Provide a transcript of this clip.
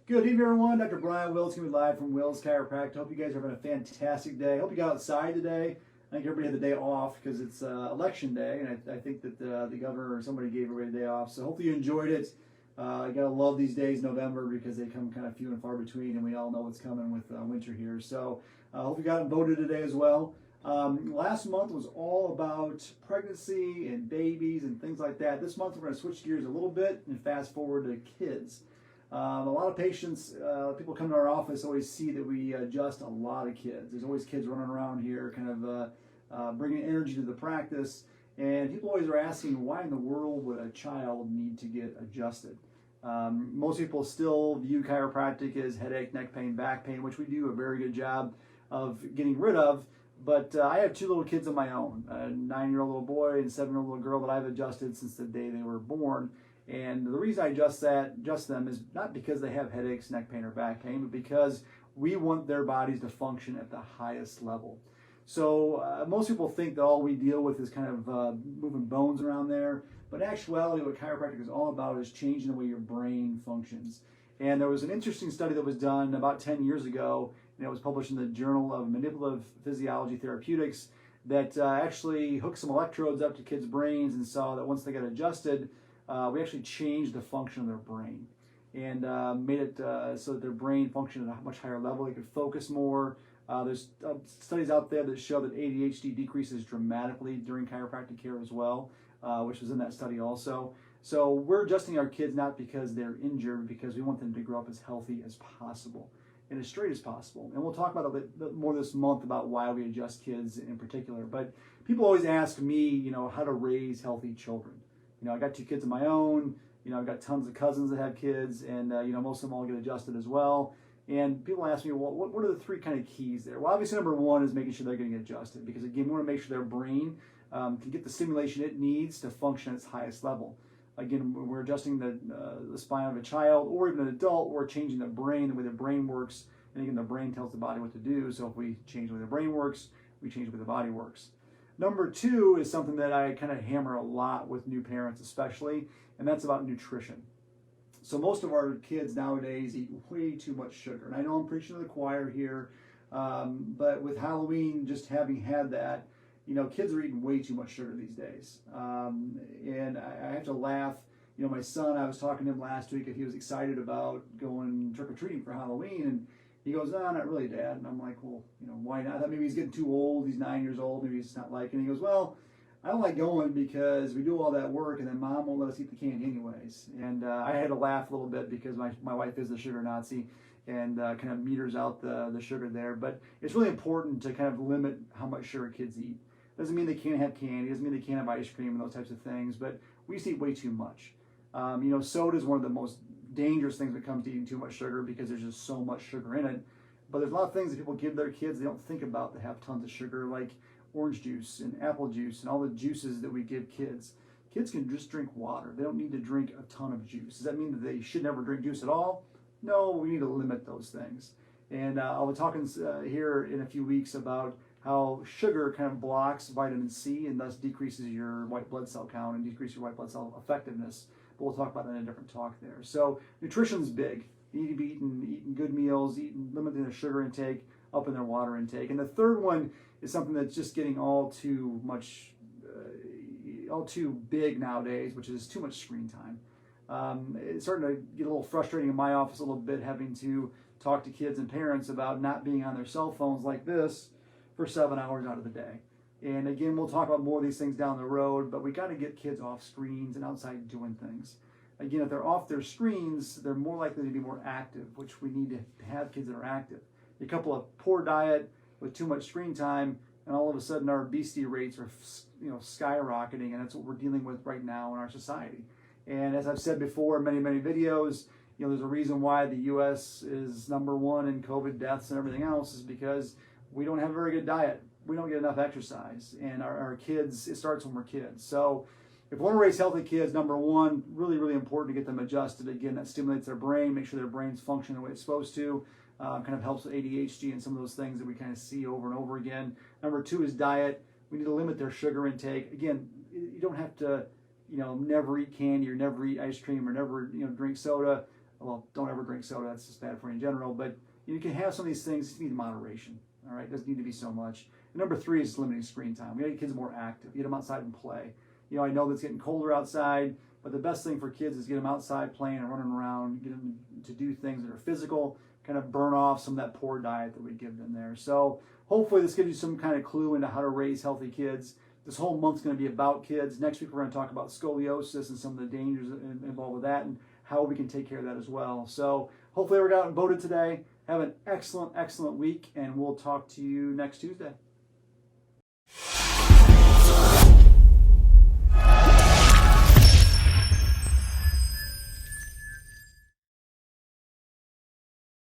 Good evening, everyone. Dr. Bryan Wills coming live from Wills Chiropractic. Hope you guys are having a fantastic day. Hope you got outside today. I think everybody had the day off because it's election day, and I think that the governor or somebody gave everybody a day off. So hopefully you enjoyed it. I gotta love these days, November, because they come kind of few and far between, and we all know what's coming with winter here. So hope you got voted today as well. Last month was all about pregnancy and babies and things like that. This month we're going to switch gears a little bit and fast forward to kids. A lot of patients, people come to our office always see that we adjust a lot of kids. There's always kids running around here kind of bringing energy to the practice, and people always are asking, why in the world would a child need to get adjusted? Most people still view chiropractic as headache, neck pain, back pain, which we do a very good job of getting rid of. But I have two little kids of my own, a 9-year-old little boy and a 7-year-old little girl that I've adjusted since the day they were born. And the reason I adjust them is not because they have headaches, neck pain, or back pain, but because we want their bodies to function at the highest level. So most people think that all we deal with is kind of moving bones around there. But in actuality, what chiropractic is all about is changing the way your brain functions. And there was an interesting study that was done about 10 years ago, and it was published in the Journal of Manipulative Physiology Therapeutics, that actually hooked some electrodes up to kids' brains and saw that once they got adjusted, we actually changed the function of their brain and made it so that their brain functioned at a much higher level. They could focus more. There's studies out there that show that ADHD decreases dramatically during chiropractic care as well, which was in that study also. So we're adjusting our kids not because they're injured, because we want them to grow up as healthy as possible and as straight as possible. And we'll talk about a bit more this month about why we adjust kids in particular. But people always ask me, how to raise healthy children. I got 2 kids of my own. I've got tons of cousins that have kids, and most of them all get adjusted as well. And people ask me, well, what are the 3 kind of keys there? Well, obviously number 1 is making sure they're getting adjusted, because again, we want to make sure their brain can get the stimulation it needs to function at its highest level. Again, when we're adjusting the spine of a child or even an adult, we're changing the brain, the way the brain works. And again, the brain tells the body what to do. So if we change the way the brain works, we change the way the body works. Number 2 is something that I kind of hammer a lot with new parents especially, and that's about nutrition. So most of our kids nowadays eat way too much sugar. And I know I'm preaching to the choir here, but with Halloween just having had that, kids are eating way too much sugar these days. And I have to laugh. My son, I was talking to him last week if he was excited about going trick-or-treating for Halloween, and he goes, no, not really, Dad. And I'm like, well, why not? I thought maybe he's getting too old. He's 9 years old. Maybe he's just not liking it. He goes, well, I don't like going because we do all that work and then Mom won't let us eat the candy anyways. And I had to laugh a little bit because my wife is the sugar Nazi and kind of meters out the sugar there. But it's really important to kind of limit how much sugar kids eat. Doesn't mean they can't have candy. Doesn't mean they can't have ice cream and those types of things. But we just eat way too much. Soda is one of the most dangerous things when it comes to eating too much sugar because there's just so much sugar in it. But there's a lot of things that people give their kids they don't think about that have tons of sugar, like orange juice and apple juice and all the juices that we give kids. Kids can just drink water. They don't need to drink a ton of juice. Does that mean that they should never drink juice at all? No, we need to limit those things. And I'll be talking here in a few weeks about how sugar kind of blocks vitamin C and thus decreases your white blood cell count and decreases your white blood cell effectiveness. But we'll talk about that in a different talk there. So nutrition's big. You need to be eating good meals, limiting their sugar intake, upping their water intake. And the third one is something that's just getting all too big nowadays, which is too much screen time. It's starting to get a little frustrating in my office a little bit, having to talk to kids and parents about not being on their cell phones like this for 7 hours out of the day. And again, we'll talk about more of these things down the road, but we got to get kids off screens and outside doing things. Again, if they're off their screens, they're more likely to be more active, which we need to have kids that are active. A couple of poor diet with too much screen time, and all of a sudden our obesity rates are skyrocketing, and that's what we're dealing with right now in our society. And as I've said before in many, many videos, there's a reason why the U.S. is #1 in COVID deaths and everything else is because we don't have a very good diet. We don't get enough exercise, and our kids, it starts when we're kids. So if we want to raise healthy kids, number 1, really, really important to get them adjusted. Again, that stimulates their brain, make sure their brains function the way it's supposed to. Kind of helps with ADHD and some of those things that we kind of see over and over again. Number 2 is diet. We need to limit their sugar intake. Again, you don't have to, never eat candy or never eat ice cream or never, drink soda. Well, don't ever drink soda. That's just bad for you in general. But you can have some of these things. Just need moderation. All right, it doesn't need to be so much. And number 3 is limiting screen time. We get kids more active. Get them outside and play. I know that it's getting colder outside, but the best thing for kids is get them outside playing and running around, get them to do things that are physical, kind of burn off some of that poor diet that we give them there. So hopefully this gives you some kind of clue into how to raise healthy kids. This whole month's going to be about kids. Next week we're going to talk about scoliosis and some of the dangers involved with that and how we can take care of that as well. So hopefully everyone got out and voted today. Have an excellent, excellent week, and we'll talk to you next Tuesday.